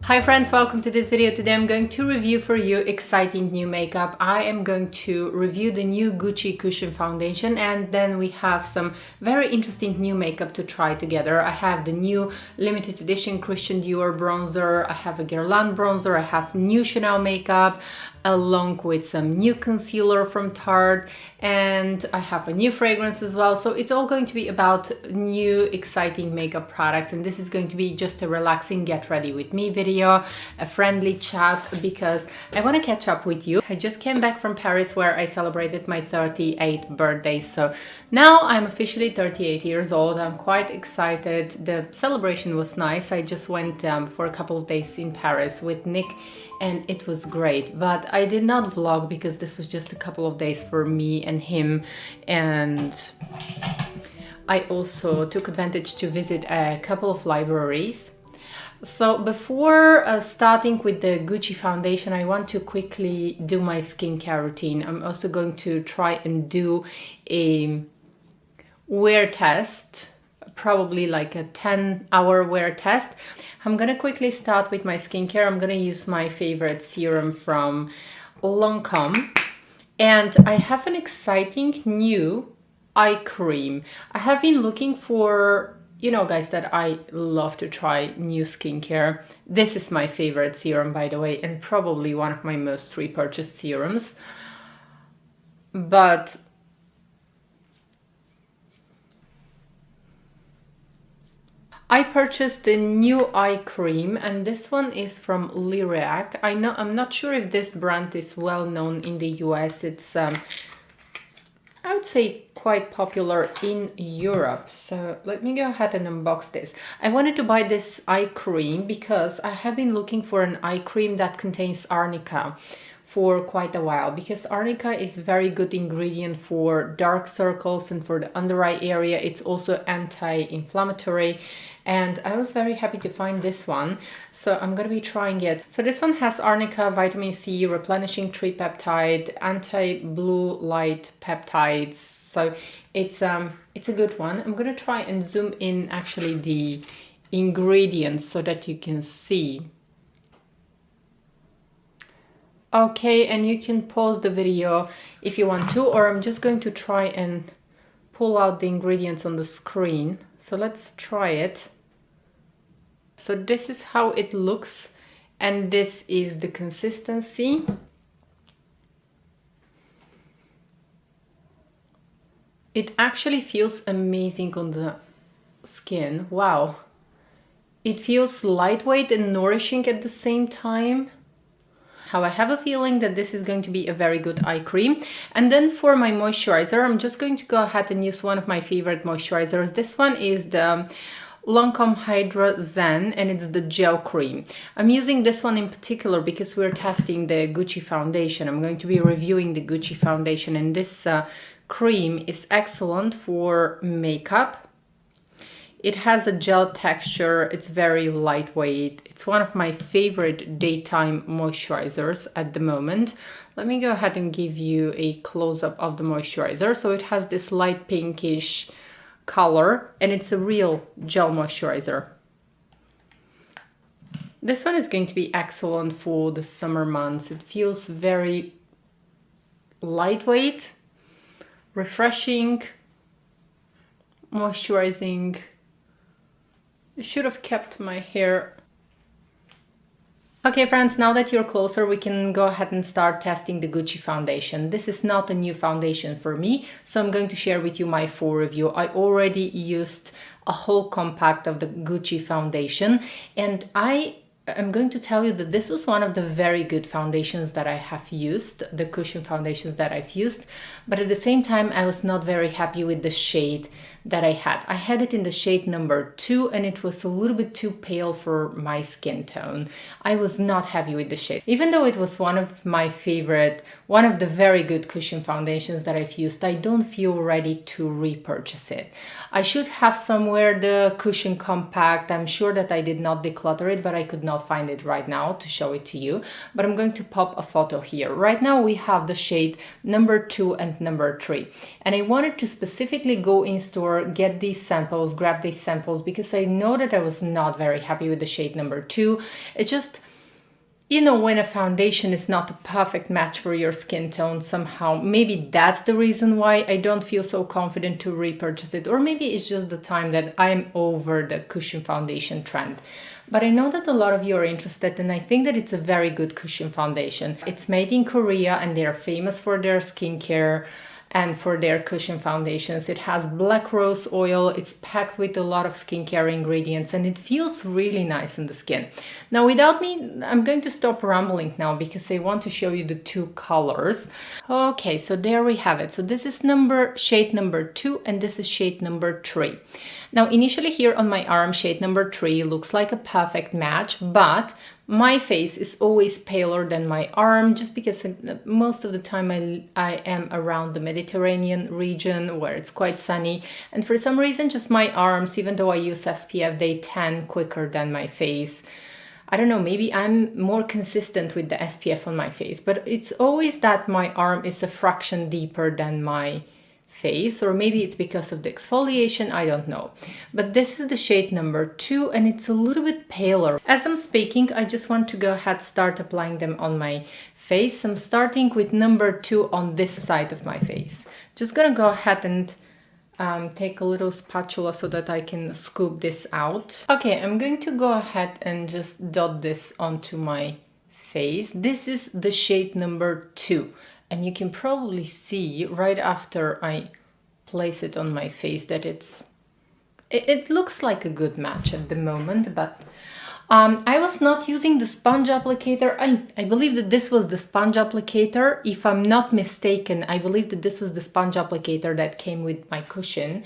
Hi friends, welcome to this video. Today I'm going to review for you exciting new makeup. I am going to review the new Gucci Cushion Foundation, and then we have some very interesting new makeup to try together. I have the new limited edition Christian Dior bronzer, I have a Guerlain bronzer, I have new Chanel makeup, along with some new concealer from Tarte, and I have a new fragrance as well. So it's all going to be about new exciting makeup products, and this is going to be just a relaxing get ready with me video, a friendly chat, because I want to catch up with you. I just came back from Paris where I celebrated my 38th birthday, so now I'm officially 38 years old. I'm quite excited. The celebration was nice. I just went for a couple of days in Paris with Nick, and it was great, but I did not vlog because this was just a couple of days for me and him, and I also took advantage to visit a couple of libraries. So before starting with the Gucci foundation, I want to quickly do my skincare routine. I'm also going to try and do a wear test, probably like a 10-hour wear test. I'm gonna quickly start with my skincare. I'm gonna use my favorite serum from Lancome, and I have an exciting new eye cream. I have been looking for, you know guys, that I love to try new skincare. This is my favorite serum, by the way, and probably one of my most repurchased serums. But I purchased the new eye cream, and this one is from Lyriac. I'm not sure if this brand is well known in the US. It's I would say quite popular in Europe. So let me go ahead and unbox this. I wanted to buy this eye cream because I have been looking for an eye cream that contains arnica for quite a while, because arnica is a very good ingredient for dark circles and for the under eye area. It's also anti-inflammatory, and I was very happy to find this one, so I'm going to be trying it. So this one has arnica, vitamin C, replenishing tree peptide, anti-blue light peptides. So it's a good one. I'm going to try and zoom in actually the ingredients so that you can see. Okay, and you can pause the video if you want to, or I'm just going to try and pull out the ingredients on the screen. So let's try it. So this is how it looks, and this is the consistency. It actually feels amazing on the skin. Wow. It feels lightweight and nourishing at the same time. How I have a feeling that this is going to be a very good eye cream. And then for my moisturizer, I'm just going to go ahead and use one of my favorite moisturizers. This one is the Lancome Hydra Zen, and it's the gel cream. I'm using this one in particular because we're testing the Gucci foundation. I'm going to be reviewing the Gucci foundation, and this cream is excellent for makeup. It has a gel texture, it's very lightweight. It's one of my favorite daytime moisturizers at the moment. Let me go ahead and give you a close-up of the moisturizer. So it has this light pinkish color, and it's a real gel moisturizer. This one is going to be excellent for the summer months. It feels very lightweight, refreshing, moisturizing. I should have kept my hair. Okay friends, now that you're closer, we can go ahead and start testing the Gucci foundation. This is not a new foundation for me, so I'm going to share with you my full review. I already used a whole compact of the Gucci foundation, and I'm going to tell you that this was one of the very good foundations that I have used, the cushion foundations that I've used, but at the same time I was not very happy with the shade that I had. I had it in the shade number 2, and it was a little bit too pale for my skin tone. I was not happy with the shade. Even though it was one of my favorite, one of the very good cushion foundations that I've used, I don't feel ready to repurchase it. I should have somewhere the cushion compact. I'm sure that I did not declutter it, but I could not not find it right now to show it to you, but I'm going to pop a photo here. Right now we have the shade number 2 and number 3, and I wanted to specifically go in store, get these samples, grab these samples, because I know that I was not very happy with the shade number 2. It's just, you know, when a foundation is not a perfect match for your skin tone somehow, maybe that's the reason why I don't feel so confident to repurchase it. Or maybe it's just the time that I'm over the cushion foundation trend. But I know that a lot of you are interested, and I think that it's a very good cushion foundation. It's made in Korea and they're famous for their skincare and for their cushion foundations. It has black rose oil, it's packed with a lot of skincare ingredients, and it feels really nice on the skin. Now, without me, I'm going to stop rambling now because I want to show you the 2 colors. Okay, so there we have it. So this is shade number 2 and this is shade number 3. Now, initially here on my arm, shade number 3 looks like a perfect match, but my face is always paler than my arm just because most of the time I am around the Mediterranean region where it's quite sunny, and for some reason just my arms, even though I use SPF, they tan quicker than my face. I don't know, maybe I'm more consistent with the SPF on my face, but it's always that my arm is a fraction deeper than my face, or maybe it's because of the exfoliation, I don't know. But this is the shade number 2 and it's a little bit paler. As I'm speaking, I just want to go ahead, start applying them on my face. I'm starting with number 2 on this side of my face. Just gonna go ahead and take a little spatula so that I can scoop this out. Okay, I'm going to go ahead and just dot this onto my face. This is the shade number 2. And you can probably see right after I place it on my face that it looks like a good match at the moment, but I was not using the sponge applicator. I believe that this was the sponge applicator. If I'm not mistaken, I believe that this was the sponge applicator that came with my cushion.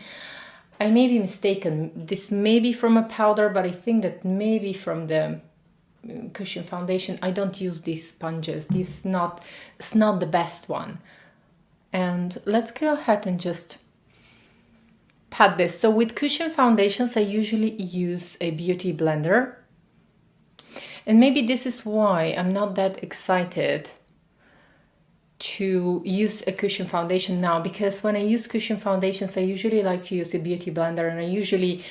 I may be mistaken. This may be from a powder, but I think that maybe from the cushion foundation. I don't use these sponges. It's not the best one. And let's go ahead and just pat this. So with cushion foundations, I usually use a beauty blender. And maybe this is why I'm not that excited to use a cushion foundation now, because when I use cushion foundations, I usually like to use a beauty blender, and I usually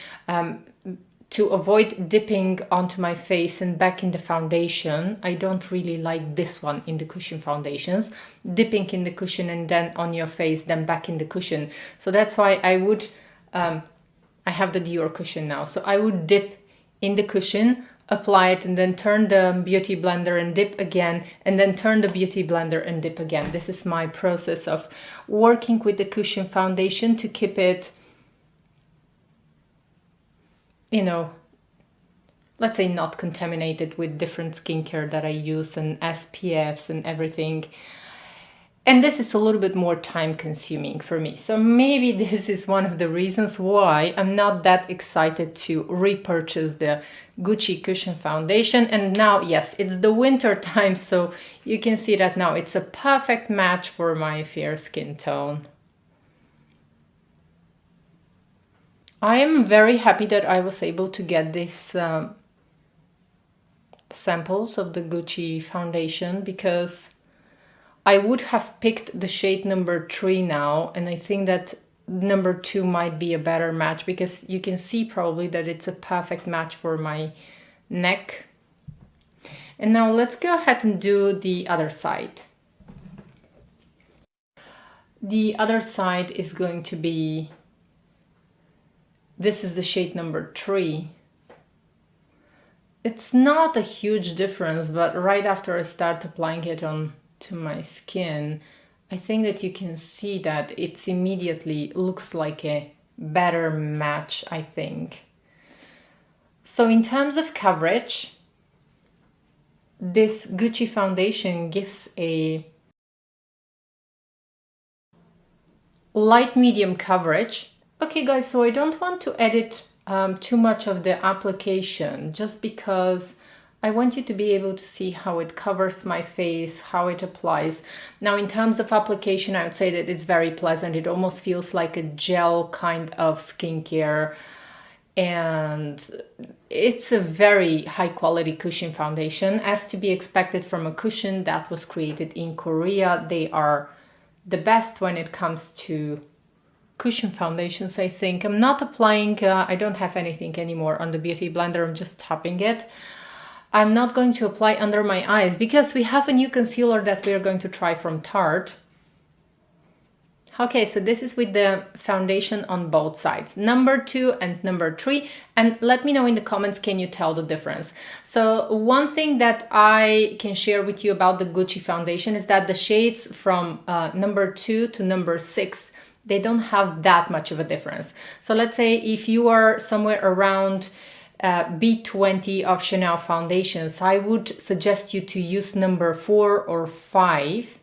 to avoid dipping onto my face and back in the foundation. I don't really like this one in the cushion foundations, dipping in the cushion and then on your face, then back in the cushion. So that's why I would, I have the Dior cushion now, so I would dip in the cushion, apply it, and then turn the beauty blender and dip again, and then turn the beauty blender and dip again. This is my process of working with the cushion foundation to keep it, you know, let's say not contaminated with different skincare that I use and SPFs and everything. And this is a little bit more time consuming for me. So maybe this is one of the reasons why I'm not that excited to repurchase the Gucci Cushion Foundation. And now, yes, it's the winter time, so you can see that now it's a perfect match for my fair skin tone. I am very happy that I was able to get these samples of the Gucci foundation, because I would have picked the shade number 3 now, and I think that number 2 might be a better match, because you can see probably that it's a perfect match for my neck. And now let's go ahead and do the other side. The other side is going to be, this is the shade number 3. It's not a huge difference, but right after I start applying it on to my skin, I think that you can see that it's immediately looks like a better match, I think. So in terms of coverage, this Gucci foundation gives a light medium coverage. Okay guys, so I don't want to edit too much of the application, just because I want you to be able to see how it covers my face, how it applies. Now in terms of application, I would say that it's very pleasant. It almost feels like a gel kind of skincare, and It's a very high quality cushion foundation, as to be expected from a cushion that was created in Korea. They are the best when it comes to cushion foundations, I think. I'm not applying, I don't have anything anymore on the Beauty blender, I'm just tapping it. I'm not going to apply under my eyes because we have a new concealer that we are going to try from Tarte. Okay, so this is with the foundation on both sides, number 2 and number 3. And let me know in the comments, can you tell the difference? So one thing that I can share with you about the Gucci foundation is that the shades from number 2 to number 6, they don't have that much of a difference. So let's say if you are somewhere around B20 of Chanel foundations, I would suggest you to use number 4 or 5.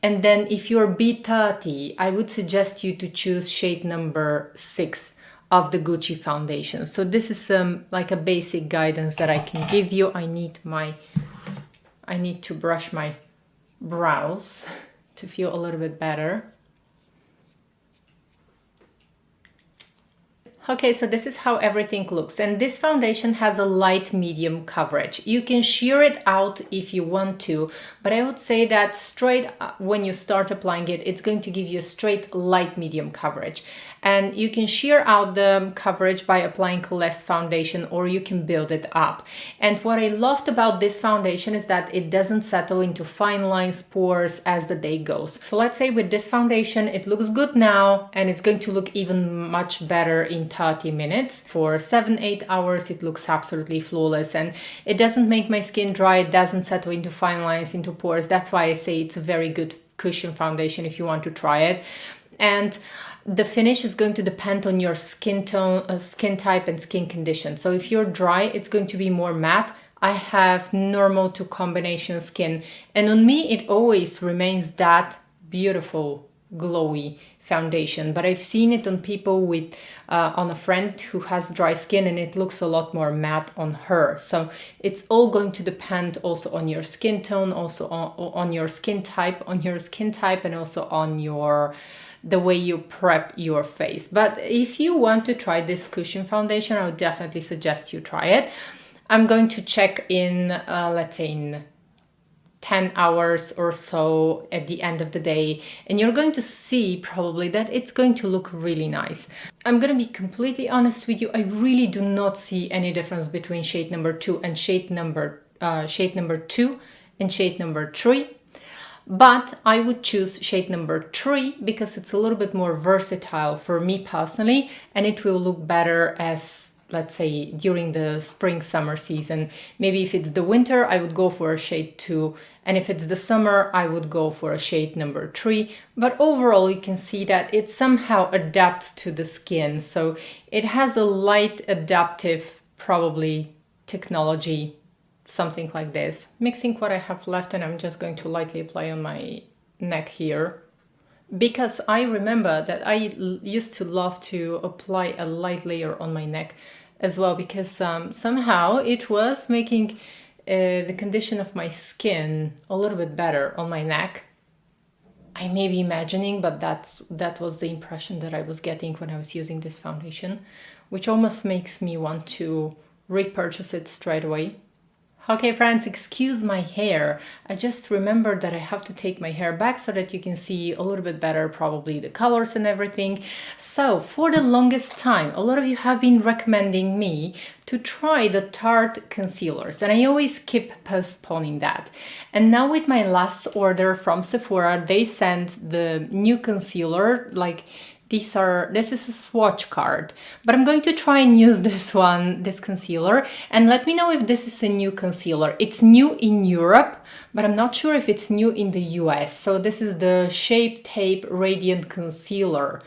And then if you're B30, I would suggest you to choose shade number 6 of the Gucci foundation. So this is like a basic guidance that I can give you. I need to brush my brows to feel a little bit better. Okay, so this is how everything looks, and this foundation has a light medium coverage. You can sheer it out if you want to, but I would say that straight when you start applying it, it's going to give you a straight light medium coverage. And you can sheer out the coverage by applying less foundation, or you can build it up. And what I loved about this foundation is that it doesn't settle into fine lines, pores as the day goes. So let's say with this foundation, it looks good now, and it's going to look even much better in 30 minutes. For 7-8 hours, it looks absolutely flawless, and it doesn't make my skin dry. It doesn't settle into fine lines, into pores. That's why I say it's a very good cushion foundation if you want to try it. And the finish is going to depend on your skin tone, skin type and skin condition. So if you're dry, it's going to be more matte. I have normal to combination skin, and on me it always remains that beautiful glowy foundation. But I've seen it on people with on a friend who has dry skin, and it looks a lot more matte on her. So it's all going to depend also on your skin tone, also on your skin type, and also on the way you prep your face. But if you want to try this cushion foundation, I would definitely suggest you try it. I'm going to check in, let's say in 10 hours or so at the end of the day, and you're going to see probably that it's going to look really nice. I'm going to be completely honest with you, I really do not see any difference between shade number 2 and shade number 2 and shade number 3. But I would choose shade number 3 because it's a little bit more versatile for me personally, and it will look better as, let's say, during the spring summer season. Maybe if it's the winter, I would go for a shade 2, and if it's the summer, I would go for a shade number 3. But overall, you can see that it somehow adapts to the skin. So it has a light adaptive, probably, technology, something like this. Mixing what I have left, and I'm just going to lightly apply on my neck here, because I remember that I used to love to apply a light layer on my neck as well, because somehow it was making the condition of my skin a little bit better on my neck. I may be imagining, but that was the impression that I was getting when I was using this foundation, which almost makes me want to repurchase it straight away. Okay friends, excuse my hair. I just remembered that I have to take my hair back so that you can see a little bit better probably the colors and everything. So for the longest time, a lot of you have been recommending me to try the Tarte concealers, and I always keep postponing that. And now with my last order from Sephora, they sent the new concealer, like this is a swatch card, but I'm going to try and use this concealer, and let me know if this is a new concealer. It's new in Europe, but I'm not sure if it's new in the US. So this is the Shape Tape Radiant Concealer.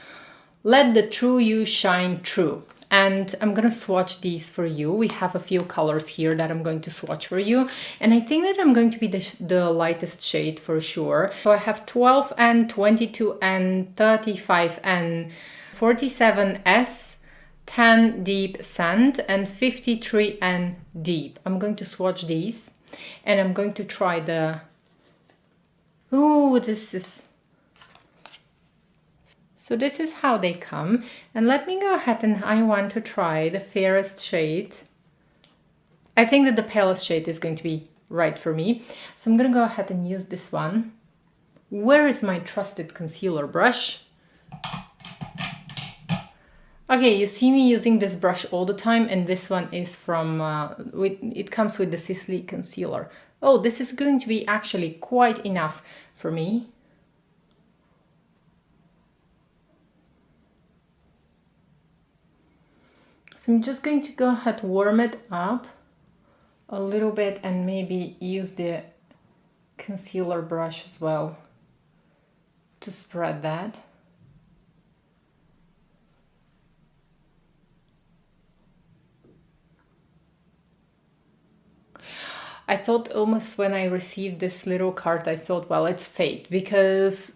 Let the true you shine through. And I'm gonna swatch these for you. We have a few colors here that I'm going to swatch for you, and I think that I'm going to be the lightest shade for sure. So I have 12N, 22N, 35N, 47S, 10 Deep Sand, and 53N Deep. I'm going to swatch these, and I'm going to try the... Ooh, this is... So this is how they come, and let me go ahead, and I want to try the fairest shade. I think that the palest shade is going to be right for me. So I'm gonna go ahead and use this one. Where is my trusted concealer brush? Okay, you see me using this brush all the time, and this one is from, it comes with the Sisley concealer. Oh, this is going to be actually quite enough for me. So I'm just going to go ahead, warm it up a little bit, and maybe use the concealer brush as well to spread that. I thought almost when I received this little card, I thought, well, it's fate, because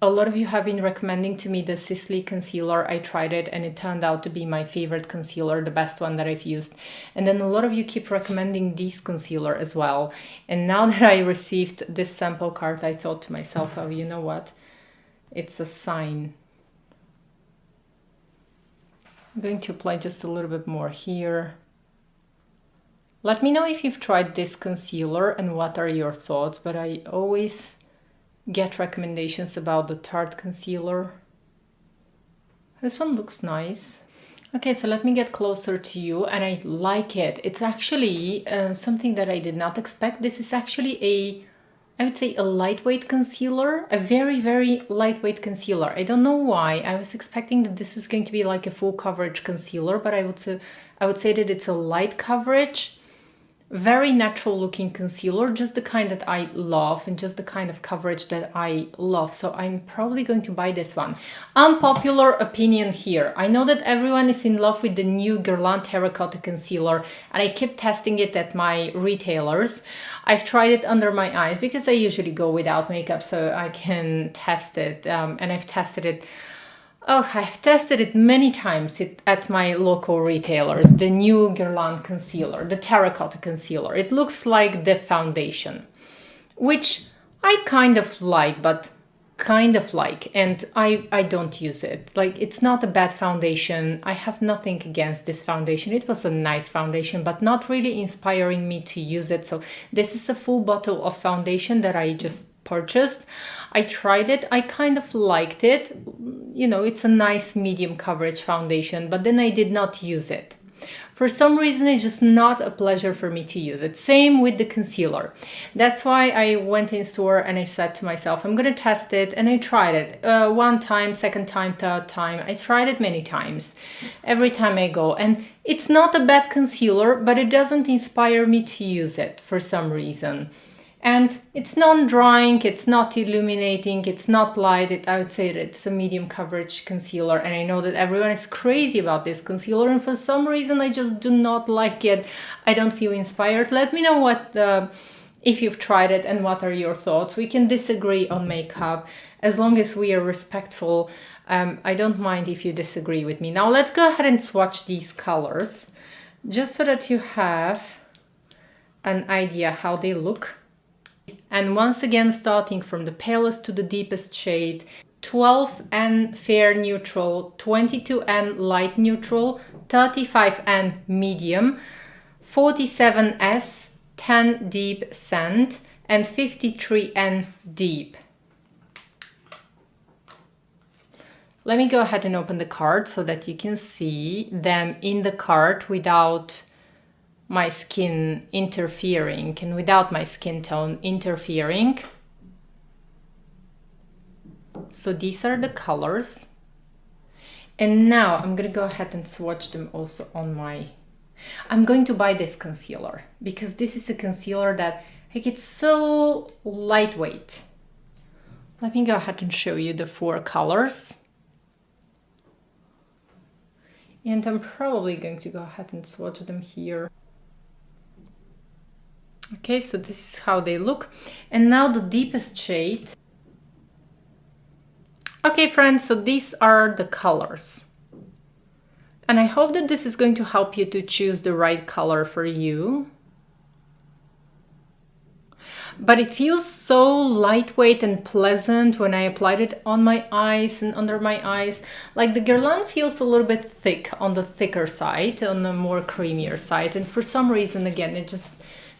a lot of you have been recommending to me the Sisley concealer. I tried it and it turned out to be my favorite concealer, the best one that I've used. And then a lot of you keep recommending this concealer as well. And now that I received this sample card, I thought to myself, oh, you know what? It's a sign. I'm going to apply just a little bit more here. Let me know if you've tried this concealer and what are your thoughts, but I always get recommendations about the Tarte concealer. This one looks nice. Okay, so let me get closer to you, and I like it. It's actually something that I did not expect. This is actually I would say a lightweight concealer, a very, very lightweight concealer. I don't know why. I was expecting that this was going to be like a full coverage concealer, but I would say that it's a light coverage, very natural looking concealer, just the kind that I love and just the kind of coverage that I love. So I'm probably going to buy this one. Unpopular opinion here. I know that everyone is in love with the new Guerlain Terracotta concealer, and I keep testing it at my retailers. I've tried it under my eyes because I usually go without makeup so I can test it, and I've tested it. Oh, I've tested it many times at my local retailers, the new Guerlain concealer, the terracotta concealer. It looks like the foundation, which I kind of like, but kind of like, and I don't use it. Like, it's not a bad foundation. I have nothing against this foundation. It was a nice foundation, but not really inspiring me to use it. So this is a full bottle of foundation that I just purchased. I tried it. I kind of liked it. You know, it's a nice medium coverage foundation, but then I did not use it. For some reason, it's just not a pleasure for me to use it. Same with the concealer. That's why I went in store and I said to myself, I'm going to test it. And I tried it one time, second time, third time. I tried it many times, every time I go. And it's not a bad concealer, but it doesn't inspire me to use it for some reason. And it's non-drying, it's not illuminating, it's not light. I would say that it's a medium coverage concealer, and I know that everyone is crazy about this concealer, and for some reason I just do not like it. I don't feel inspired. Let me know if you've tried it and what are your thoughts. We can disagree on makeup as long as we are respectful. I don't mind if you disagree with me. Now let's go ahead and swatch these colors just so that you have an idea how they look. And once again, starting from the palest to the deepest shade, 12N fair neutral, 22N light neutral, 35N medium, 47S 10 deep sand, and 53N deep. Let me go ahead and open the card so that you can see them in the card without my skin interfering and without my skin tone interfering. So these are the colors. And now I'm gonna go ahead and swatch them also on my... I'm going to buy this concealer because this is a concealer that, like, it's so lightweight. Let me go ahead and show you the 4 colors. And I'm probably going to go ahead and swatch them here. Okay, so this is how they look. And now the deepest shade. Okay, friends, so these are the colors. And I hope that this is going to help you to choose the right color for you. but it feels so lightweight and pleasant when I applied it on my eyes and under my eyes. Like the Guerlain feels a little bit thick, on the thicker side, on the more creamier side, and for some reason, again, it just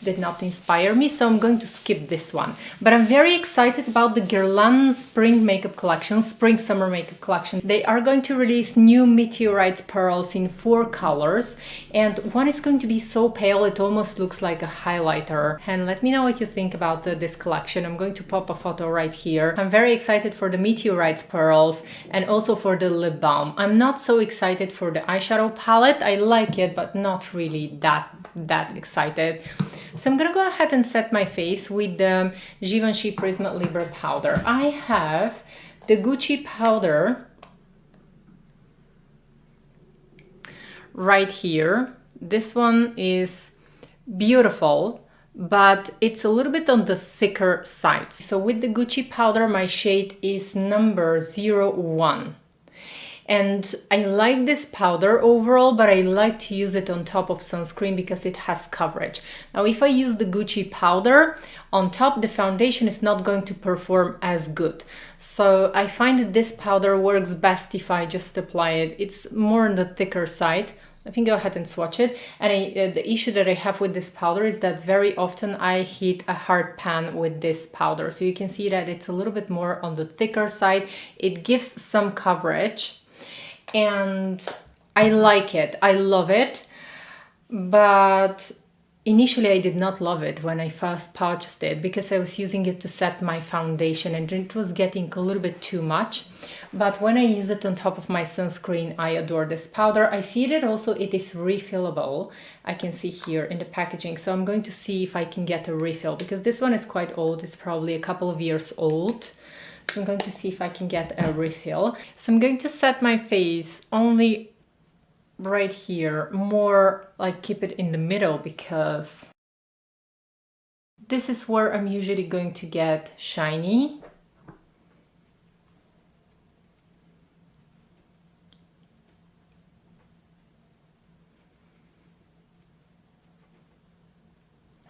did not inspire me, so I'm going to skip this one. But I'm very excited about the Guerlain Spring makeup collection, Spring Summer makeup collection. They are going to release new Meteorites pearls in 4 colors, and one is going to be so pale it almost looks like a highlighter. And let me know what you think about this collection. I'm going to pop a photo right here. I'm very excited for the Meteorites pearls and also for the lip balm. I'm not so excited for the eyeshadow palette. I like it, but not really that excited. So I'm gonna go ahead and set my face with the Givenchy Prisma Libre powder. I have the Gucci powder right here. This one is beautiful, but it's a little bit on the thicker side. So with the Gucci powder, my shade is number 01. And I like this powder overall, but I like to use it on top of sunscreen because it has coverage. Now, if I use the Gucci powder on top, the foundation is not going to perform as good. So I find that this powder works best if I just apply it. It's more on the thicker side. Let me go ahead and swatch it. And the issue that I have with this powder is that very often I hit a hard pan with this powder. So you can see that it's a little bit more on the thicker side. It gives some coverage. And I like it, I love it, but initially I did not love it when I first purchased it because I was using it to set my foundation and it was getting a little bit too much. But when I use it on top of my sunscreen, I adore this powder. I see that also it is refillable. I can see here in the packaging. So I'm going to see if I can get a refill because this one is quite old. It's probably a couple of years old. So I'm going to see if I can get a refill. So I'm going to set my face only right here, more like keep it in the middle because this is where I'm usually going to get shiny.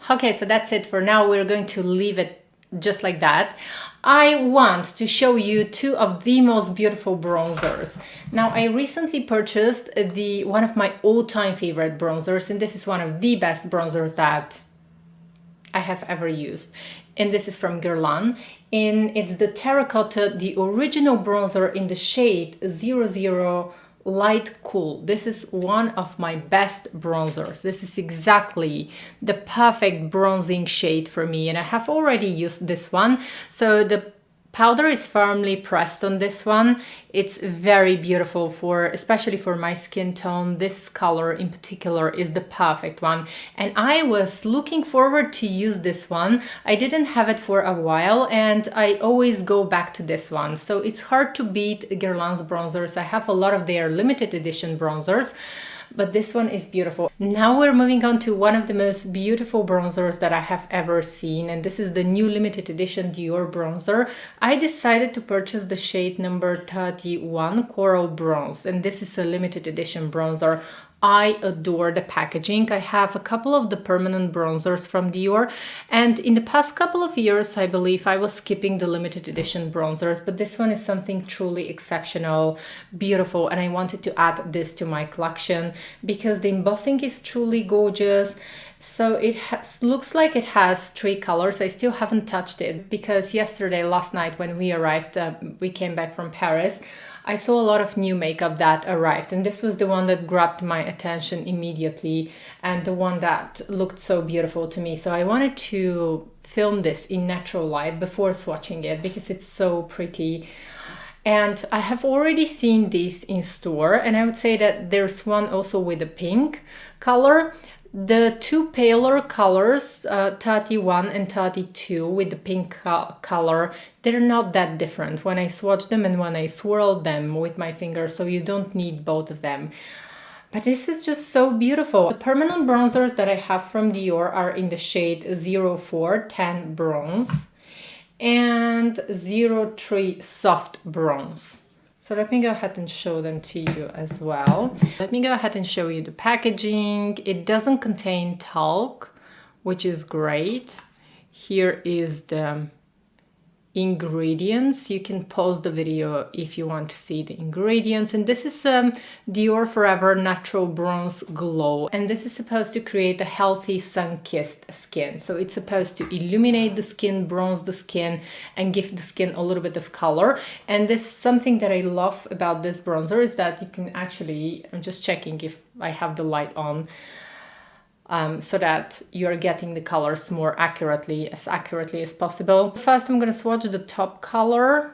Okay, so that's it for now. We're going to leave it just like that. I want to show you 2 of the most beautiful bronzers. Now, I recently purchased one of my all-time favorite bronzers, and this is one of the best bronzers that I have ever used. And this is from Guerlain. And it's the Terracotta, the original bronzer in the shade 00 Light Cool. This is one of my best bronzers. This is exactly the perfect bronzing shade for me, and I have already used this one. So the powder is firmly pressed on this one. It's very beautiful especially for my skin tone. This color in particular is the perfect one. And I was looking forward to use this one. I didn't have it for a while and I always go back to this one. So it's hard to beat Guerlain's bronzers. I have a lot of their limited edition bronzers, but this one is beautiful. Now we're moving on to one of the most beautiful bronzers that I have ever seen, and this is the new limited edition Dior bronzer. I decided to purchase the shade number 31 Coral Bronze, and this is a limited edition bronzer. I adore the packaging. I have a couple of the permanent bronzers from Dior, and in the past couple of years, I believe I was skipping the limited edition bronzers, but this one is something truly exceptional, beautiful, and I wanted to add this to my collection because the embossing is truly gorgeous. So it looks like it has 3 colors. I still haven't touched it because last night when we arrived, we came back from Paris, I saw a lot of new makeup that arrived, and this was the one that grabbed my attention immediately and the one that looked so beautiful to me. So I wanted to film this in natural light before swatching it because it's so pretty. And I have already seen these in store, and I would say that there's one also with a pink color. The 2 paler colors, 31 and 32 with the pink color, they're not that different when I swatch them and when I swirl them with my fingers, so you don't need both of them. But this is just so beautiful. The permanent bronzers that I have from Dior are in the shade 04 Tan Bronze and 03 Soft Bronze. So let me go ahead and show them to you as well. Let me go ahead and show you the packaging. It doesn't contain talc, which is great. Here is the ingredients. You can pause the video if you want to see the ingredients. And this is Dior Forever Natural Bronze Glow, and this is supposed to create a healthy sun-kissed skin. So it's supposed to illuminate the skin, bronze the skin, and give the skin a little bit of color. And this something that I love about this bronzer is that you can actually, I'm just checking if I have the light on, so that you're getting the colors more accurately as possible. First, I'm going to swatch the top color.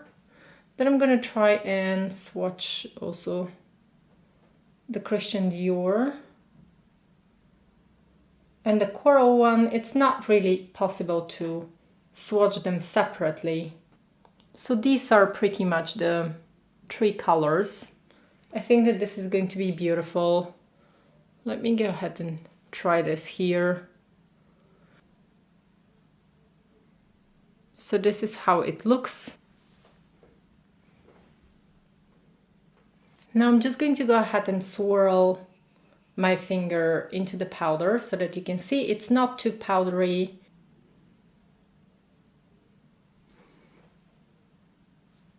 Then I'm going to try and swatch also the Christian Dior. And the coral one, it's not really possible to swatch them separately. So these are pretty much the three colors. I think that this is going to be beautiful. Let me go ahead and try this here. So this is how it looks. Now I'm just going to go ahead and swirl my finger into the powder so that you can see it's not too powdery.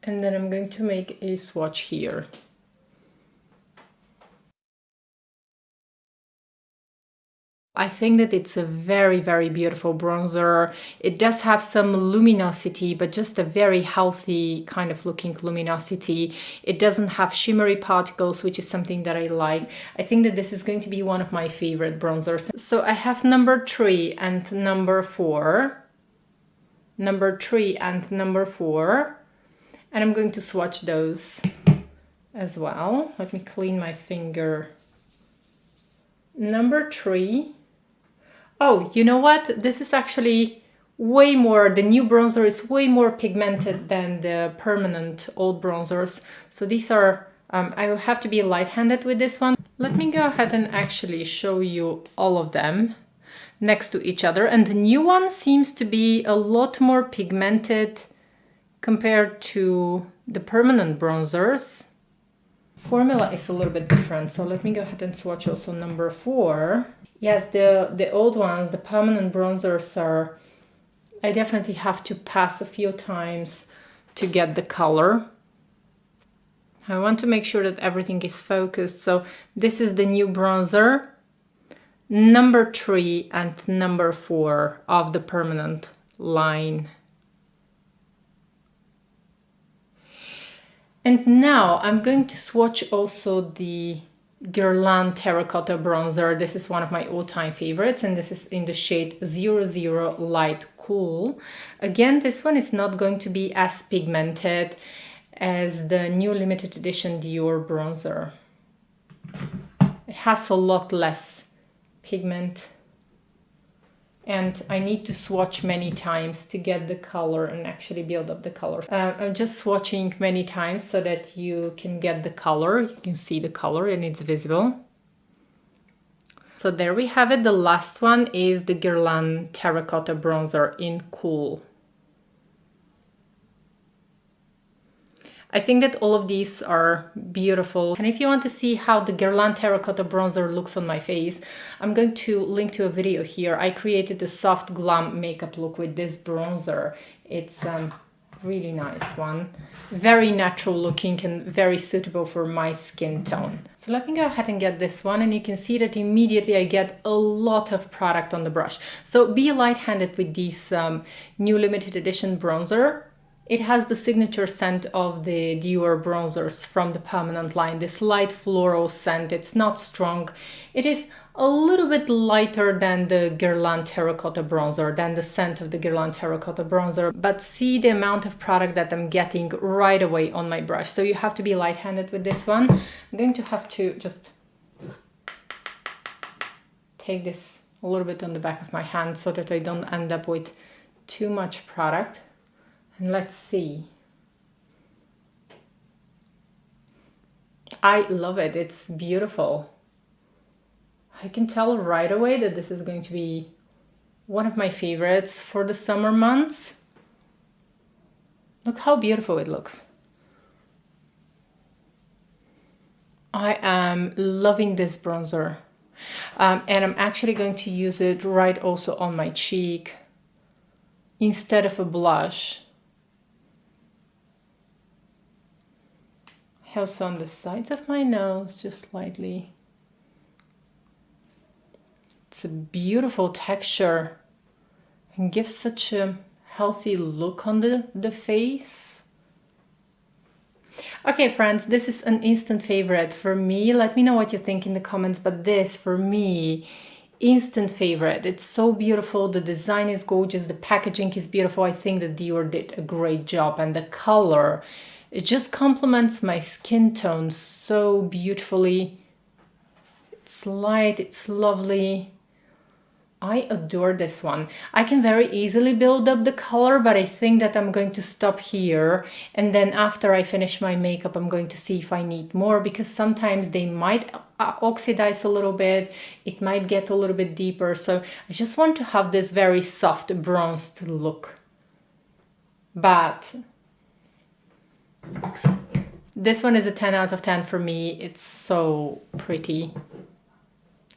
And then I'm going to make a swatch here. I think that it's a very, very beautiful bronzer. It does have some luminosity, but just a very healthy kind of looking luminosity. It doesn't have shimmery particles, which is something that I like. I think that this is going to be one of my favorite bronzers. So I have number 3 and number 4. Number 3 and number 4. And I'm going to swatch those as well. Let me clean my finger. Number 3. Oh, you know what? This is actually way more, the new bronzer is way more pigmented than the permanent old bronzers. So these are, I will have to be light-handed with this one. Let me go ahead and actually show you all of them next to each other. And the new one seems to be a lot more pigmented compared to the permanent bronzers. Formula is a little bit different. So let me go ahead and swatch also number 4. Yes, the old ones, the permanent bronzers are, I definitely have to pass a few times to get the color. I want to make sure that everything is focused. So this is the new bronzer, number 3 and number 4 of the permanent line. And now I'm going to swatch also the Guerlain Terracotta Bronzer. This is one of my all-time favorites, and this is in the shade 00 Light Cool. Again, this one is not going to be as pigmented as the new limited edition Dior bronzer. It has a lot less pigment, and I need to swatch many times to get the color and actually build up the color. I'm just swatching many times so that you can get the color. You can see the color and it's visible. So there we have it. The last one is the Guerlain Terracotta Bronzer in Cool. I think that all of these are beautiful. And if you want to see how the Guerlain Terracotta Bronzer looks on my face, I'm going to link to a video here. I created a soft glam makeup look with this bronzer. It's a really nice one. Very natural looking and very suitable for my skin tone. So let me go ahead and get this one, and you can see that immediately I get a lot of product on the brush. So be light-handed with these new limited edition bronzer. It has the signature scent of the Dior bronzers from the permanent line, this light floral scent. It's not strong. It is a little bit lighter than the Guerlain Terracotta Bronzer, than the scent of the Guerlain Terracotta Bronzer. But see the amount of product that I'm getting right away on my brush. So you have to be light-handed with this one. I'm going to have to just take this a little bit on the back of my hand so that I don't end up with too much product. And let's see. I love it. It's beautiful. I can tell right away that this is going to be one of my favorites for the summer months. Look how beautiful it looks. I am loving this bronzer. And I'm actually going to use it right also on my cheek. instead of a blush. Also on the sides of my nose, just slightly. It's a beautiful texture and gives such a healthy look on the face. Okay, friends, this is an instant favorite for me. Let me know what you think in the comments, but this, for me, instant favorite. It's so beautiful. The design is gorgeous. The packaging is beautiful. I think that Dior did a great job, and the color, it just complements my skin tone so beautifully. It's light, it's lovely. I adore this one. I can very easily build up the color, but I think that I'm going to stop here. And then after I finish my makeup, I'm going to see if I need more, because sometimes they might oxidize a little bit. It might get a little bit deeper. So I just want to have this very soft bronzed look. But this one is a 10 out of 10 for me. It's so pretty.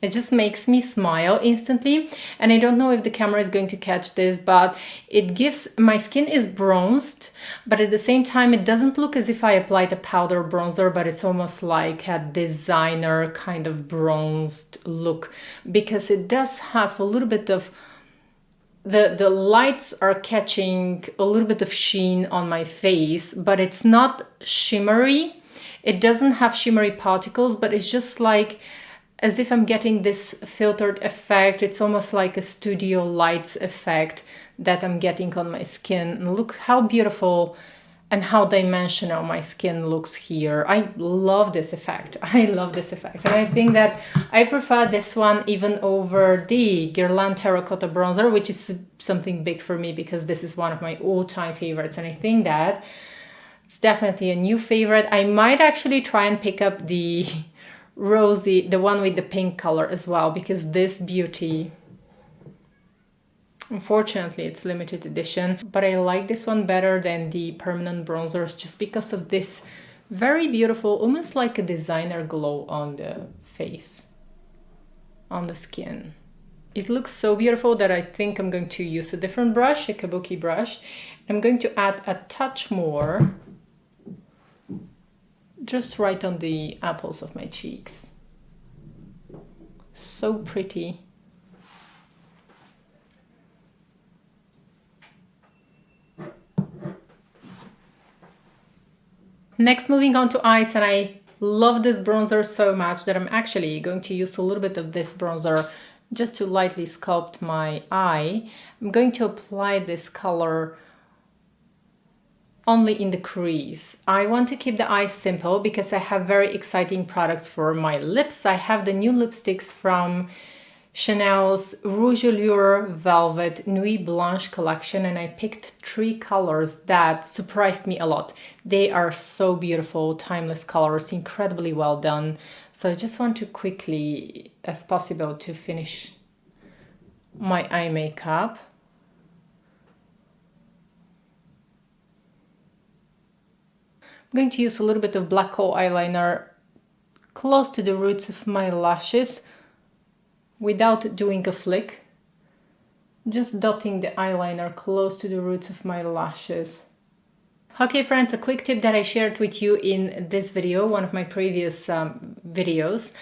It just makes me smile instantly. And I don't know if the camera is going to catch this, but it gives, my skin is bronzed, but at the same time, it doesn't look as if I applied a powder bronzer, but it's almost like a designer kind of bronzed look, because it does have a little bit of, the lights are catching a little bit of sheen on my face, but it's not shimmery. It doesn't have shimmery particles, but it's just like, as if I'm getting this filtered effect. It's almost like a studio lights effect that I'm getting on my skin. And look how beautiful and how dimensional my skin looks here. I love this effect. I love this effect. And I think that I prefer this one even over the Guerlain Terracotta Bronzer, which is something big for me because this is one of my all-time favorites. And I think that it's definitely a new favorite. I might actually try and pick up the rosy, the one with the pink color as well, because this Beaute, unfortunately it's limited edition, but I like this one better than the permanent bronzers just because of this very beautiful, almost like a designer glow on the face, on the skin. It looks so beautiful that I think I'm going to use a different brush, a kabuki brush. I'm going to add a touch more, just right on the apples of my cheeks. So pretty. Next, moving on to eyes, and I love this bronzer so much that I'm actually going to use a little bit of this bronzer just to lightly sculpt my eye. I'm going to apply this color only in the crease. I want to keep the eyes simple because I have very exciting products for my lips. I have the new lipsticks from Chanel's Rouge Allure Velvet Nuit Blanche collection, and I picked 3 colors that surprised me a lot. They are so beautiful, timeless colors, incredibly well done. So I just want to quickly, as possible, to finish my eye makeup. I'm going to use a little bit of black kohl eyeliner close to the roots of my lashes without doing a flick. Just dotting the eyeliner close to the roots of my lashes. Okay friends, a quick tip that I shared with you in this video, one of my previous videos,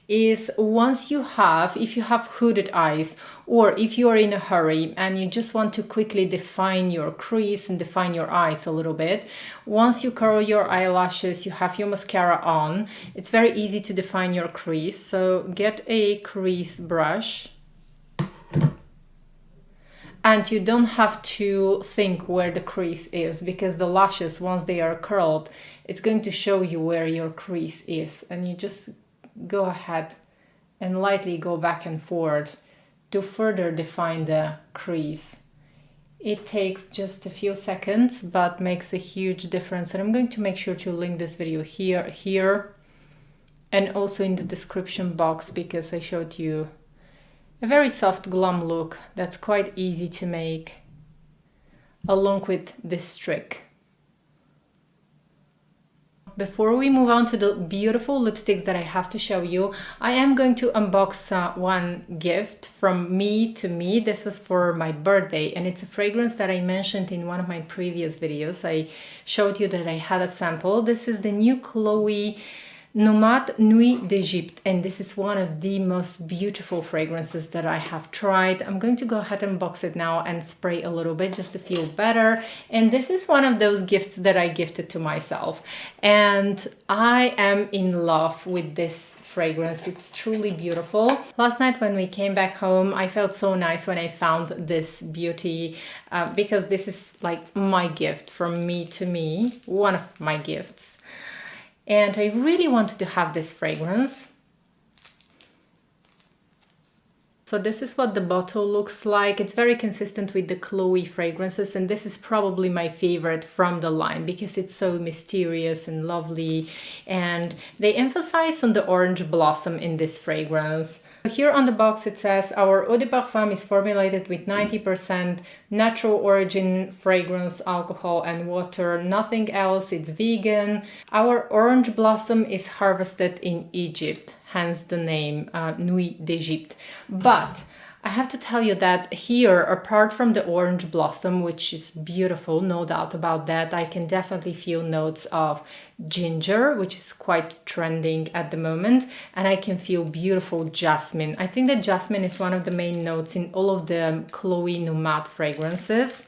is if you have hooded eyes, or if you are in a hurry and you just want to quickly define your crease and define your eyes a little bit, once you curl your eyelashes, you have your mascara on, it's very easy to define your crease. So get a crease brush, and you don't have to think where the crease is, because the lashes, once they are curled, it's going to show you where your crease is, and you just go ahead and lightly go back and forth to further define the crease. It takes just a few seconds, but makes a huge difference. And I'm going to make sure to link this video here, and also in the description box, because I showed you a very soft glam look that's quite easy to make, along with this trick. Before we move on to the beautiful lipsticks that I have to show you, I am going to unbox one gift from me to me. This was for my birthday, and it's a fragrance that I mentioned in one of my previous videos. I showed you that I had a sample. This is the new Chloe Nomade Nuit d'Egypte, and this is one of the most beautiful fragrances that I have tried. I'm going to go ahead and box it now and spray a little bit just to feel better. And this is one of those gifts that I gifted to myself, and I am in love with this fragrance. It's truly beautiful. Last night when we came back home, I felt so nice when I found this Beaute because this is like my gift from me to me, one of my gifts. And I really wanted to have this fragrance. So this is what the bottle looks like. It's very consistent with the Chloe fragrances, and this is probably my favorite from the line because it's so mysterious and lovely, and they emphasize on the orange blossom in this fragrance. Here on the box it says our eau de parfum is formulated with 90% natural origin fragrance, alcohol and water, nothing else, it's vegan. Our orange blossom is harvested in Egypt, hence the name Nuit d'Egypte. But I have to tell you that here, apart from the orange blossom, which is beautiful, no doubt about that, I can definitely feel notes of ginger, which is quite trending at the moment, and I can feel beautiful jasmine. I think that jasmine is one of the main notes in all of the Chloe Nomade fragrances.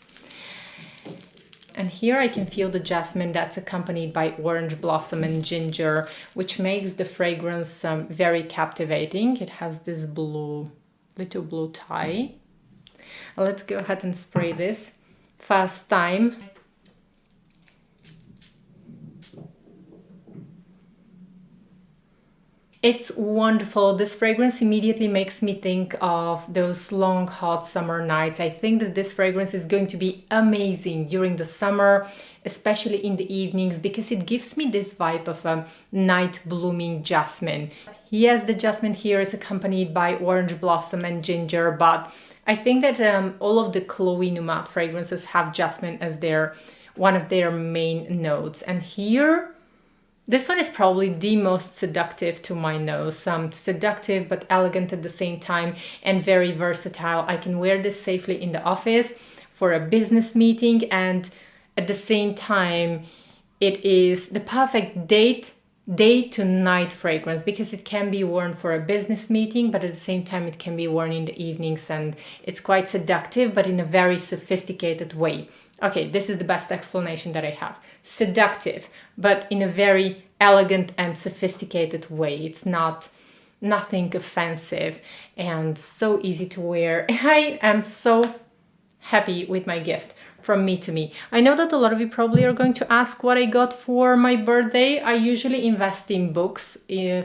And here I can feel the jasmine that's accompanied by orange blossom and ginger, which makes the fragrance very captivating. It has this little blue tie. Let's go ahead and spray this. First time. It's wonderful. This fragrance immediately makes me think of those long, hot summer nights. I think that this fragrance is going to be amazing during the summer, especially in the evenings, because it gives me this vibe of a night blooming jasmine. Yes, the jasmine here is accompanied by orange blossom and ginger, but I think that all of the Chloe Nomade fragrances have jasmine as one of their main notes. And here, this one is probably the most seductive to my nose. Seductive but elegant at the same time and very versatile. I can wear this safely in the office for a business meeting, and at the same time it is the perfect day to night fragrance because it can be worn for a business meeting, but at the same time it can be worn in the evenings, and it's quite seductive but in a very sophisticated way. Okay, this is the best explanation that I have. Seductive, but in a very elegant and sophisticated way. It's nothing offensive and so easy to wear. I am so happy with my gift from me to me. I know that a lot of you probably are going to ask what I got for my birthday. I usually invest in books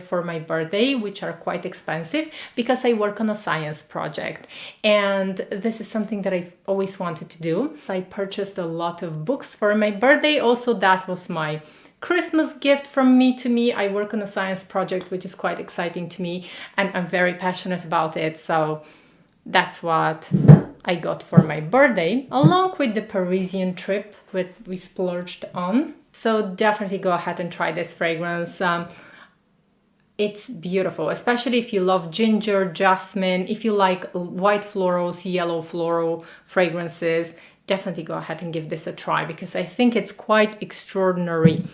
for my birthday, which are quite expensive because I work on a science project. And this is something that I've always wanted to do. I purchased a lot of books for my birthday. Also, that was my Christmas gift from me to me. I work on a science project, which is quite exciting to me, and I'm very passionate about it. So that's what I got for my birthday, along with the Parisian trip that we splurged on. So definitely go ahead and try this fragrance. It's beautiful, especially if you love ginger, jasmine, if you like white florals, yellow floral fragrances. Definitely go ahead and give this a try because I think it's quite extraordinary.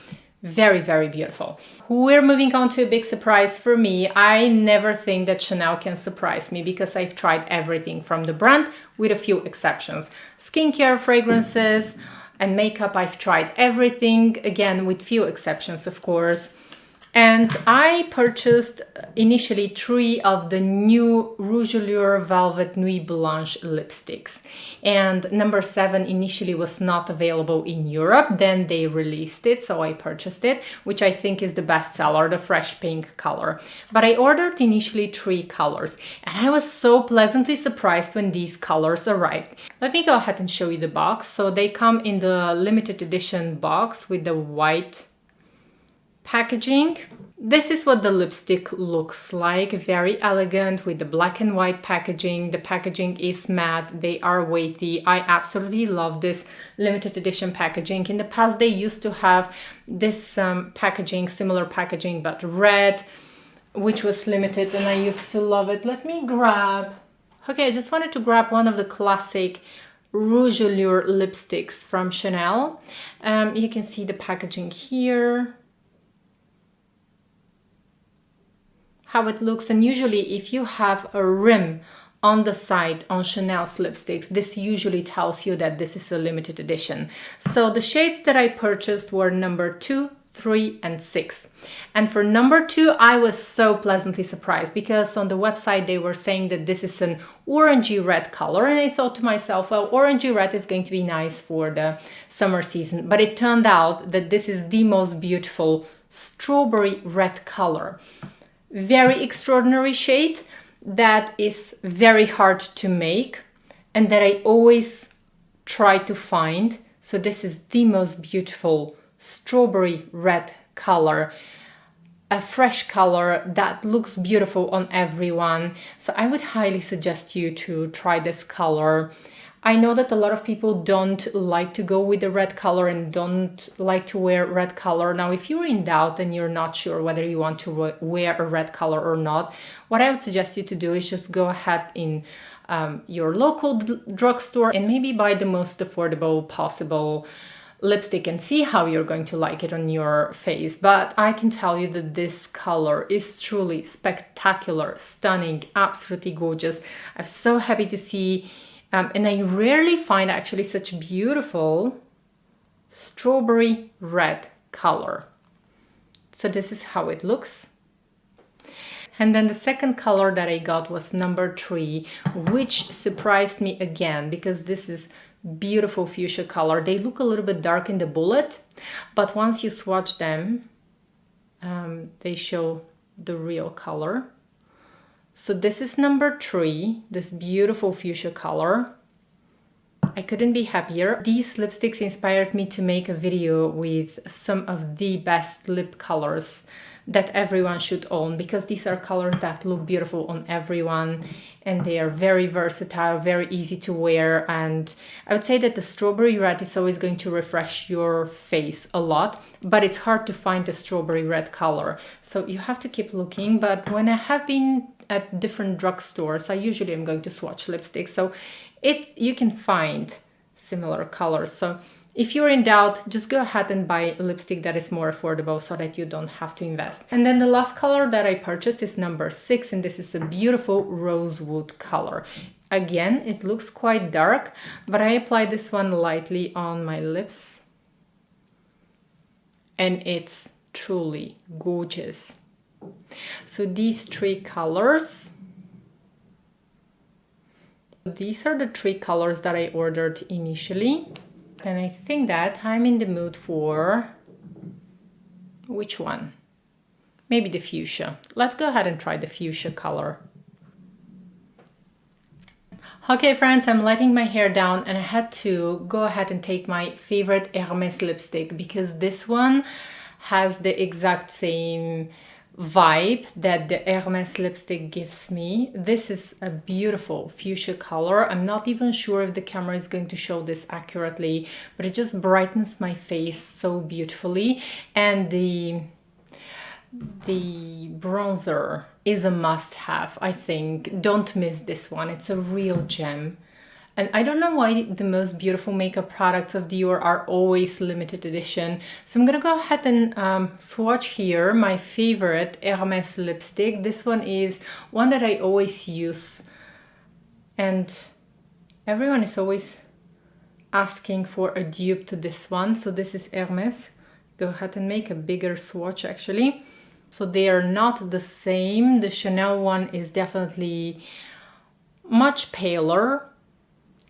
Very, very beautiful. We're moving on to a big surprise for me. I never think that Chanel can surprise me because I've tried everything from the brand with a few exceptions. Skincare, fragrances, and makeup, I've tried everything, again with few exceptions of course. And I purchased initially 3 of the new Rouge Allure Velvet Nuit Blanche lipsticks. And number 7 initially was not available in Europe. Then they released it, so I purchased it, which I think is the best seller, the fresh pink color. But I ordered initially 3 colors, and I was so pleasantly surprised when these colors arrived. Let me go ahead and show you the box. So they come in the limited edition box with the white packaging. This is what the lipstick looks like. Very elegant with the black and white packaging. The packaging is matte. They are weighty. I absolutely love this limited edition packaging. In the past, they used to have this packaging, similar packaging, but red, which was limited, and I used to love it. Let me grab... Okay, I just wanted to grab one of the classic Rouge Allure lipsticks from Chanel. You can see the packaging here, how it looks. And usually if you have a rim on the side on Chanel's lipsticks, this usually tells you that this is a limited edition. So the shades that I purchased were number 2, 3, and 6. And for number 2, I was so pleasantly surprised because on the website they were saying that this is an orangey red color, and I thought to myself, well, orangey red is going to be nice for the summer season. But it turned out that this is the most beautiful strawberry red color. Very extraordinary shade that is very hard to make and that I always try to find. So this is the most beautiful strawberry red color, a fresh color that looks beautiful on everyone. So I would highly suggest you to try this color. I know that a lot of people don't like to go with the red color and don't like to wear red color. Now, if you're in doubt and you're not sure whether you want to wear a red color or not, what I would suggest you to do is just go ahead in your local drugstore and maybe buy the most affordable possible lipstick and see how you're going to like it on your face. But I can tell you that this color is truly spectacular, stunning, absolutely gorgeous. I'm so happy to see, and I rarely find actually such beautiful strawberry red color. So this is how it looks. And then the second color that I got was number 3, which surprised me again because this is beautiful fuchsia color. They look a little bit dark in the bullet, but once you swatch them, they show the real color. So this is number 3, this beautiful fuchsia color. I couldn't be happier. These lipsticks inspired me to make a video with some of the best lip colors that everyone should own, because these are colors that look beautiful on everyone and they are very versatile, very easy to wear. And I would say that the strawberry red is always going to refresh your face a lot, but it's hard to find the strawberry red color. So you have to keep looking. But when I have been at different drugstores, I usually am going to swatch lipsticks. So you can find similar colors. So if you're in doubt, just go ahead and buy a lipstick that is more affordable so that you don't have to invest. And then the last color that I purchased is number 6, and this is a beautiful rosewood color. Again, it looks quite dark, but I applied this one lightly on my lips and it's truly gorgeous. So these 3 colors, these are the 3 colors that I ordered initially. And I think that I'm in the mood for, which one? Maybe the fuchsia. Let's go ahead and try the fuchsia color. Okay friends, I'm letting my hair down and I had to go ahead and take my favorite Hermès lipstick because this one has the exact same vibe that the Hermès lipstick gives me. This is a beautiful fuchsia color. I'm not even sure if the camera is going to show this accurately, but it just brightens my face so beautifully. And the bronzer is a must-have, I think. Don't miss this one. It's a real gem. And I don't know why the most beautiful makeup products of Dior are always limited edition. So I'm gonna go ahead and swatch here my favorite Hermès lipstick. This one is one that I always use. And everyone is always asking for a dupe to this one. So this is Hermès. Go ahead and make a bigger swatch actually. So they are not the same. The Chanel one is definitely much paler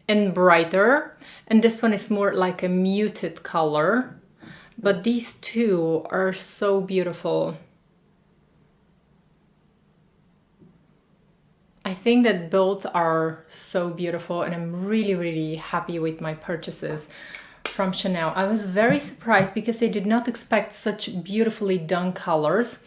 and brighter, and this one is more like a muted color, but these two are so beautiful. I think that both are so beautiful and I'm really happy with my purchases. from Chanel. I was very surprised because I did not expect such beautifully done colors,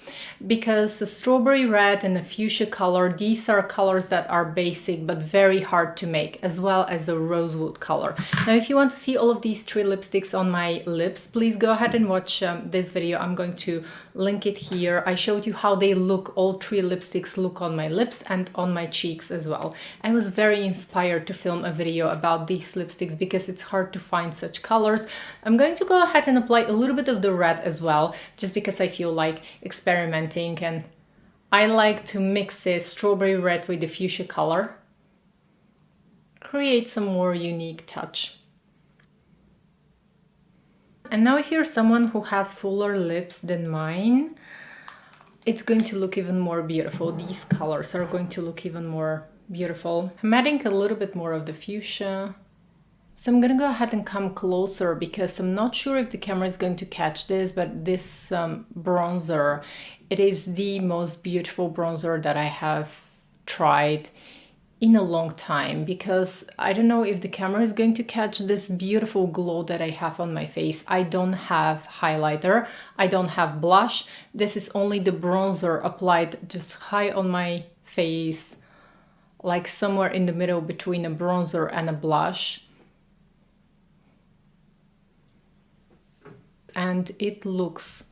because the strawberry red and the fuchsia color, these are colors that are basic but very hard to make, as well as the rosewood color. Now if you want to see all of these 3 lipsticks on my lips, please go ahead and watch this video. I'm going to link it here. I showed you how they look, all 3 lipsticks look on my lips and on my cheeks as well. I was very inspired to film a video about these lipsticks because it's hard to find such colors. I'm going to go ahead and apply a little bit of the red as well, just because I feel like experimenting, and I like to mix the strawberry red with the fuchsia color, create some more unique touch. And now if you're someone who has fuller lips than mine, it's going to look even more beautiful. These colors are going to look even more beautiful. I'm adding a little bit more of the fuchsia. So I'm gonna go ahead and come closer because I'm not sure if the camera is going to catch this, but this bronzer, it is the most beautiful bronzer that I have tried in a long time, because I don't know if the camera is going to catch this beautiful glow that I have on my face. I don't have highlighter, I don't have blush. This is only the bronzer applied just high on my face, like somewhere in the middle between a bronzer and a blush. And it looks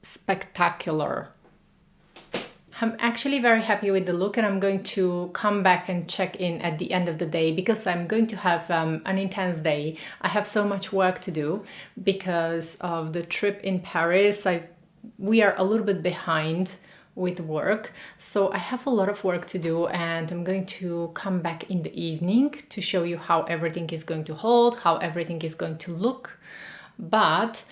spectacular. I'm actually very happy with the look, and I'm going to come back and check in at the end of the day because I'm going to have an intense day. I have so much work to do because of the trip in Paris. We are a little bit behind with work, so I have a lot of work to do, and I'm going to come back in the evening to show you how everything is going to hold, how everything is going to look. But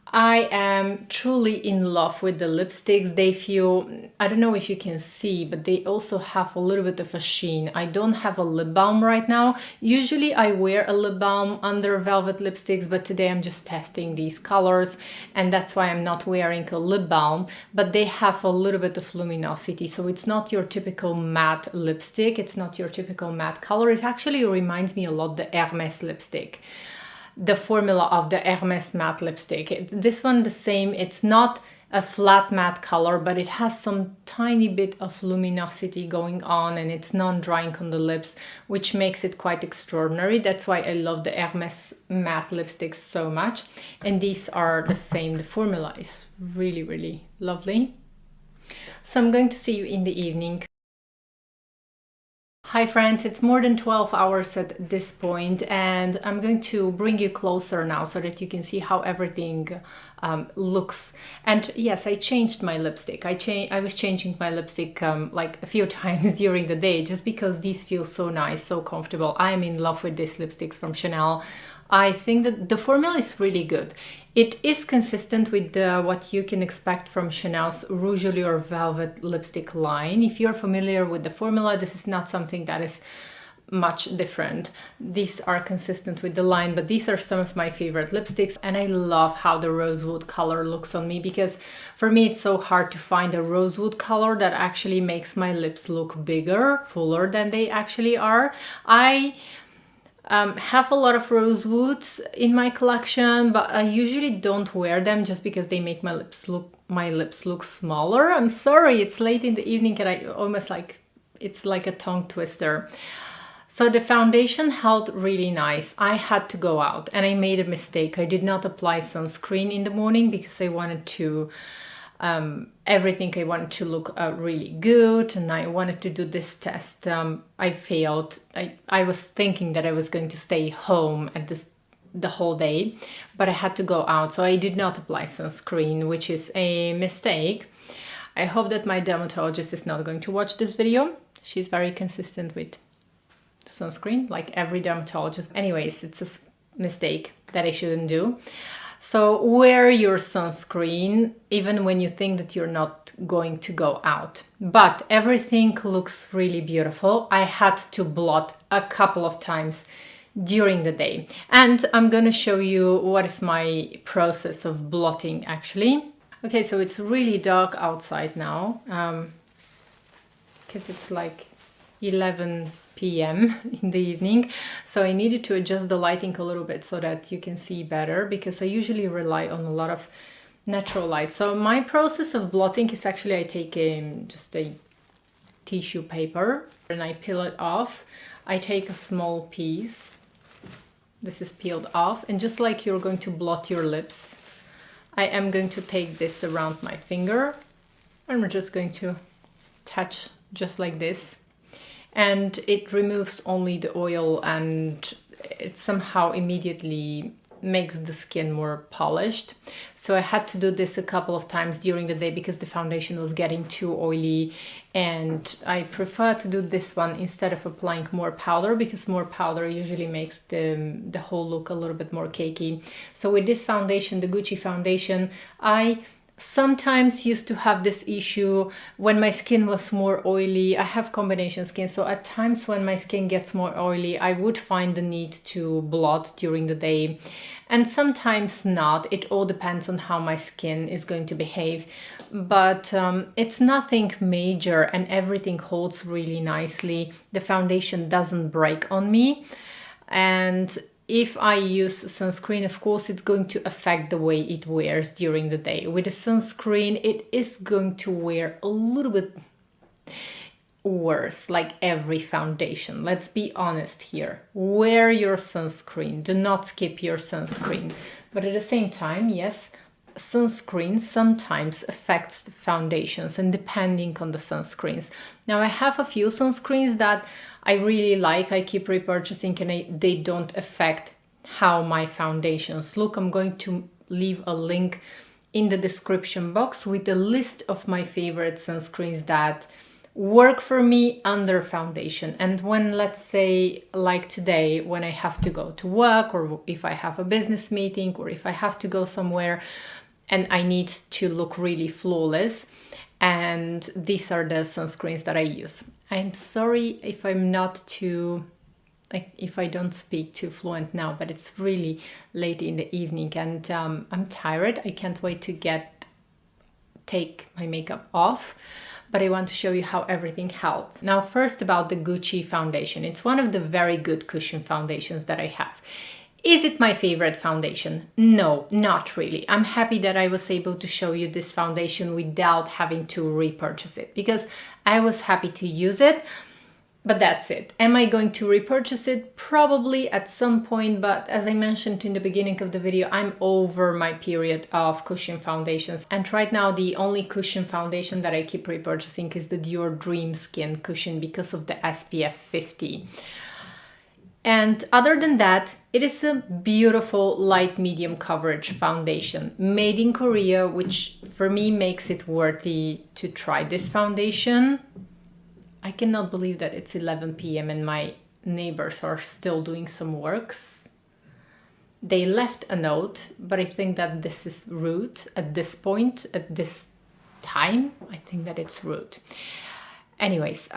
I am truly in love with the lipsticks. They feel, I don't know if you can see, but they also have a little bit of a sheen. I don't have a lip balm right now. Usually I wear a lip balm under velvet lipsticks, but today I'm just testing these colors, and that's why I'm not wearing a lip balm. But they have a little bit of luminosity, so it's not your typical matte lipstick. It's not your typical matte color. It actually reminds me a lot of the Hermès lipstick, the formula of the Hermès matte lipstick. This one the same, it's not a flat matte color, but it has some tiny bit of luminosity going on, and it's non-drying on the lips, which makes it quite extraordinary. That's why I love the Hermès matte lipsticks so much. And these are the same. The formula is really, really lovely. So I'm going to see you in the evening. Hi friends, it's more than 12 hours at this point, and I'm going to bring you closer now so that you can see how everything looks. And yes, I changed my lipstick. I was changing my lipstick like a few times during the day, just because these feel so nice, so comfortable. I'm in love with these lipsticks from Chanel. I think that the formula is really good. It is consistent with what you can expect from Chanel's Rouge Allure Velvet lipstick line. If you're familiar with the formula, this is not something that is much different. These are consistent with the line, but these are some of my favorite lipsticks, and I love how the rosewood color looks on me, because for me it's so hard to find a rosewood color that actually makes my lips look bigger, fuller than they actually are. I have a lot of rosewoods in my collection, but I usually don't wear them just because they make my lips look smaller. I'm sorry, it's late in the evening and I almost it's like a tongue twister. So the foundation held really nice. I had to go out and I made a mistake. I did not apply sunscreen in the morning because I wanted to everything I wanted to look really good, and I wanted to do this test. I failed. I was thinking that I was going to stay home at the whole day, but I had to go out, so I did not apply sunscreen, which is a mistake. I hope that my dermatologist is not going to watch this video. She's very consistent with sunscreen, like every dermatologist. Anyways, it's a mistake that I shouldn't do. So wear your sunscreen even when you think that you're not going to go out. But everything looks really beautiful. I had to blot a couple of times during the day. And I'm going to show you what is my process of blotting actually. Okay, so it's really dark outside now because it's like 11 p.m. in the evening, so I needed to adjust the lighting a little bit so that you can see better, because I usually rely on a lot of natural light. So my process of blotting is actually I take just a tissue paper and I peel it off. I take a small piece, this is peeled off, and just like you're going to blot your lips, I am going to take this around my finger and we're just going to touch just like this, and it removes only the oil and it somehow immediately makes the skin more polished. So I had to do this a couple of times during the day because the foundation was getting too oily, and I prefer to do this one instead of applying more powder, because more powder usually makes the whole look a little bit more cakey. So with this foundation, the Gucci foundation, I sometimes used to have this issue when my skin was more oily. I have combination skin, so at times when my skin gets more oily, I would find the need to blot during the day, and sometimes not. It all depends on how my skin is going to behave, but it's nothing major and everything holds really nicely. The foundation doesn't break on me, and if I use sunscreen, of course, it's going to affect the way it wears during the day. With a sunscreen, it is going to wear a little bit worse, like every foundation. Let's be honest here. Wear your sunscreen. Do not skip your sunscreen. But at the same time, yes, sunscreen sometimes affects the foundations, and depending on the sunscreens. Now, I have a few sunscreens that I really like, I keep repurchasing, and they don't affect how my foundations look. I'm going to leave a link in the description box with a list of my favorite sunscreens that work for me under foundation. And when, let's say, like today, when I have to go to work, or if I have a business meeting, or if I have to go somewhere and I need to look really flawless, and these are the sunscreens that I use. I'm sorry if I'm not too, if I don't speak too fluent now, but it's really late in the evening and I'm tired. I can't wait to take my makeup off, but I want to show you how everything held. Now, first about the Gucci foundation. It's one of the very good cushion foundations that I have. Is it my favorite foundation? No, not really. I'm happy that I was able to show you this foundation without having to repurchase it, because I was happy to use it, but that's it. Am I going to repurchase it? Probably at some point, but as I mentioned in the beginning of the video, I'm over my period of cushion foundations. And right now, the only cushion foundation that I keep repurchasing is the Dior Dream Skin Cushion because of the SPF 50. And other than that, it is a beautiful light medium coverage foundation made in Korea, which for me makes it worthy to try this foundation. I cannot believe that it's 11 p.m. and my neighbors are still doing some works. They left a note, but I think that this is rude at this point, at this time. I think that it's rude. Anyways,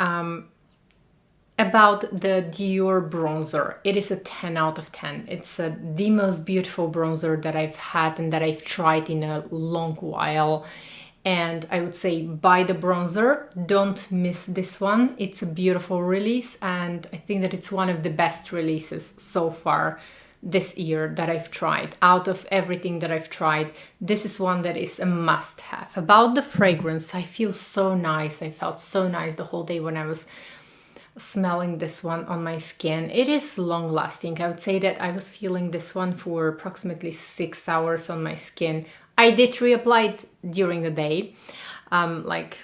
about the Dior bronzer, it is a 10 out of 10. It's the most beautiful bronzer that I've had and that I've tried in a long while. And I would say buy the bronzer, don't miss this one. It's a beautiful release, and I think that it's one of the best releases so far this year that I've tried. Out of everything that I've tried, this is one that is a must-have. About the fragrance, I feel so nice. I felt so nice the whole day when I was smelling this one on my skin. It is long lasting. I would say that I was feeling this one for approximately 6 hours on my skin. I did reapply it during the day, like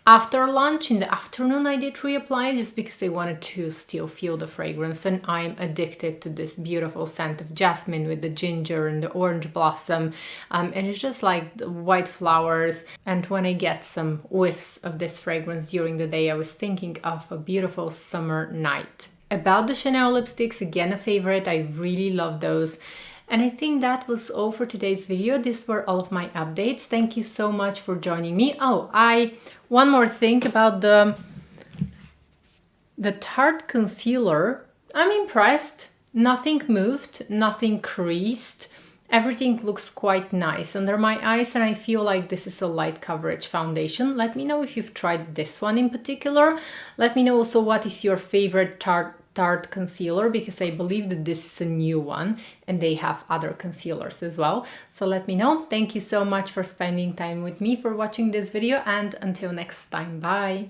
after lunch in the afternoon I did reapply just because I wanted to still feel the fragrance, and I'm addicted to this beautiful scent of jasmine with the ginger and the orange blossom, and it's just like the white flowers. And when I get some whiffs of this fragrance during the day, I was thinking of a beautiful summer night. About the Chanel lipsticks, again a favorite. I really love those. And I think that was all for today's video. These were all of my updates. Thank you so much for joining me. Oh, one more thing about the Tarte concealer. I'm impressed. Nothing moved, nothing creased. Everything looks quite nice under my eyes, and I feel like this is a light coverage foundation. Let me know if you've tried this one in particular. Let me know also what is your favorite Tarte concealer, because I believe that this is a new one and they have other concealers as well. So let me know. Thank you so much for spending time with me, for watching this video, and until next time, bye!